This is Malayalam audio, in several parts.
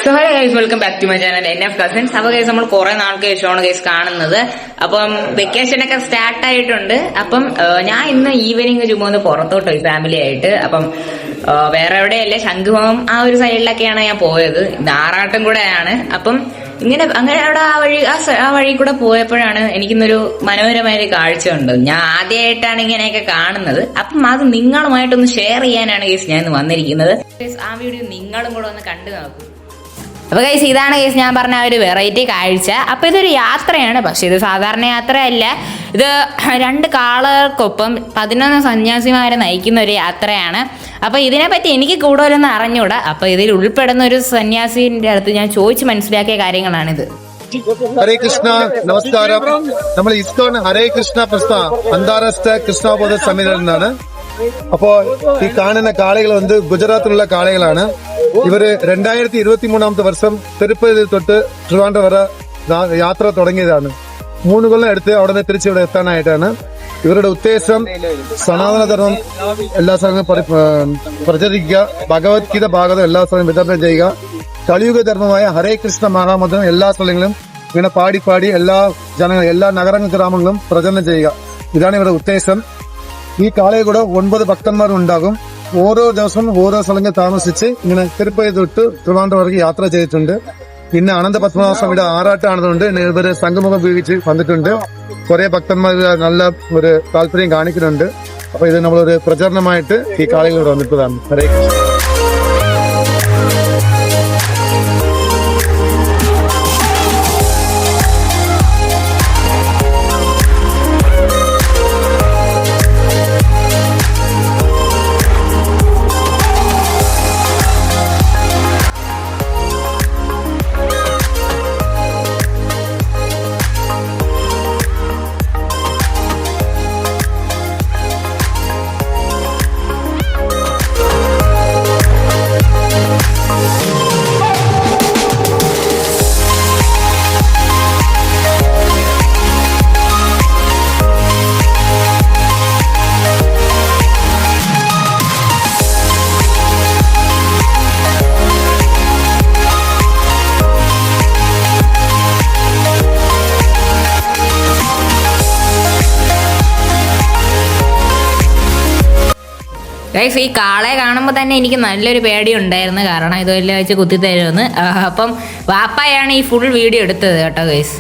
So hello guys, welcome back to my channel NF cousins. അപ്പൊ ഗൈസ്, നമ്മൾ കുറെ നാൾക്ക് ശേഷമാണ് ഗൈസ് കാണുന്നത്. അപ്പം വെക്കേഷൻ ഒക്കെ സ്റ്റാർട്ട് ആയിട്ടുണ്ട്. അപ്പം ഞാൻ ഇന്ന് ഈവനിങ് ചുമ്മാ ഒന്ന് പുറത്തോട്ട് പോയി ഫാമിലി ആയിട്ട്. അപ്പം വേറെ എവിടെയല്ലേ, ശംഖുമുഖം ആ ഒരു സൈഡിലൊക്കെയാണ് ഞാൻ പോയത്. ആറാട്ടും കൂടെയാണ്. അപ്പം അങ്ങനെ അവിടെ ആ വഴി കൂടെ പോയപ്പോഴാണ് എനിക്കിന്നൊരു മനോഹരമായ ഒരു കാഴ്ച ഉണ്ട്. ഞാൻ ആദ്യമായിട്ടാണ് ഇങ്ങനെയൊക്കെ കാണുന്നത്. അപ്പം അത് നിങ്ങളുമായിട്ടൊന്ന് ഷെയർ ചെയ്യാനാണ് ഗൈസ് ഞാൻ ഇന്ന് വന്നിരിക്കുന്നത്. ആ വീഡിയോ നിങ്ങളും കൂടെ ഒന്ന് കണ്ടു നോക്കൂ. അപ്പൊ ഗൈസ്, ഇതാണ് ഗൈസ് ഞാൻ പറഞ്ഞ ഒരു വെറൈറ്റി കാഴ്ച. അപ്പൊ ഇതൊരു യാത്രയാണ്, പക്ഷെ ഇത് സാധാരണ യാത്രയല്ല. ഇത് 2 കാളകൾക്കൊപ്പം 11 സന്യാസിമാരെ നയിക്കുന്ന ഒരു യാത്രയാണ്. അപ്പൊ ഇതിനെപ്പറ്റി എനിക്ക് കൂടുതലൊന്നും അറിഞ്ഞൂടാ. അപ്പൊ ഇതിൽ ഉൾപ്പെടുന്ന ഒരു സന്യാസിന്റെ അടുത്ത് ഞാൻ ചോദിച്ച് മനസ്സിലാക്കിയ കാര്യങ്ങളാണിത്. ഹരേ കൃഷ്ണ, നമസ്കാരം. നമ്മൾ ഇസ്കോൺ ഹരേ കൃഷ്ണ പ്രസ്ഥാ അന്താരാഷ്ട്ര കൃഷ്ണബോധ സമ്മേളനമാണ്. അപ്പോ ഈ കാണുന്ന കാളികൾ ഗുജറാത്തിലുള്ള കാളികളാണ്. ഇവര് 2023 വർഷം തിരുപ്പതി തൊട്ട് ട്രിവാൻഡ്രം വരെ യാത്ര തുടങ്ങിയതാണ്. 3 കൊല്ലം എടുത്ത് അവിടെ നിന്ന് തിരിച്ച് ഇവിടെ എത്താനായിട്ടാണ്. ഇവരുടെ ഉദ്ദേശം സനാതന ധർമ്മം എല്ലാ സ്ഥലങ്ങളും പ്രചരിക്കുക, ഭഗവത്ഗീത ഭാഗവതം എല്ലാ സ്ഥലവും വിതരണം ചെയ്യുക, കലിയുഗ ധർമ്മമായ ഹരേ കൃഷ്ണ മഹാമന്ത്രം എല്ലാ സ്ഥലങ്ങളിലും ഇങ്ങനെ പാടി എല്ലാ ജനങ്ങളും എല്ലാ നഗരങ്ങളും ഗ്രാമങ്ങളിലും പ്രചരണം ചെയ്യുക. ഇതാണ് ഇവരുടെ ഉദ്ദേശം. ഈ കാളയിൽ കൂടെ 9 ഭക്തന്മാരും ഉണ്ടാകും. ഓരോ ദിവസവും ഓരോ സ്ഥലങ്ങളിൽ താമസിച്ച് ഇങ്ങനെ തിരുപ്പതി തൊട്ട് ട്രിവാൻഡ്രം വരെ യാത്ര ചെയ്തിട്ടുണ്ട്. പിന്നെ അനന്തപത്മനാഭ സ്വാമിയുടെ ആറാട്ടാണതുകൊണ്ട് ഇവര് സംഘമുഖം ഉപയോഗിച്ച് വന്നിട്ടുണ്ട്. കുറെ ഭക്തന്മാർ നല്ല ഒരു താല്പര്യം കാണിക്കുന്നുണ്ട്. അപ്പൊ ഇത് നമ്മളൊരു പ്രചരണമായിട്ട് ഈ കാളികൾ വന്നിട്ടതാണ്. ഹരേ കൃഷ്ണ. ഗൈസ്, ഈ കാളയെ കാണുമ്പോൾ തന്നെ എനിക്ക് നല്ലൊരു പേടി ഉണ്ടായിരുന്നു. കാരണം ഇതുവല്ല വെച്ച് കുത്തിത്തരുമെന്ന്. അപ്പം വാപ്പായാണ് ഈ ഫുൾ വീഡിയോ എടുത്തത് കേട്ടോ ഗൈസ്.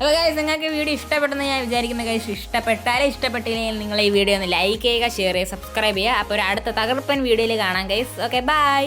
അപ്പോൾ ഗൈസ്, നിങ്ങൾക്ക് വീഡിയോ ഇഷ്ടപ്പെട്ടെന്ന് ഞാൻ വിചാരിക്കുന്ന ഗൈസ്. ഇഷ്ടപ്പെട്ടില്ലെങ്കിൽ നിങ്ങൾ ഈ വീഡിയോ ഒന്ന് ലൈക്ക് ചെയ്യുക, ഷെയർ ചെയ്യുക, സബ്സ്ക്രൈബ് ചെയ്യുക. അപ്പോൾ ഒരു അടുത്ത തകർപ്പൻ വീഡിയോയിൽ കാണാം ഗൈസ്. Okay, by.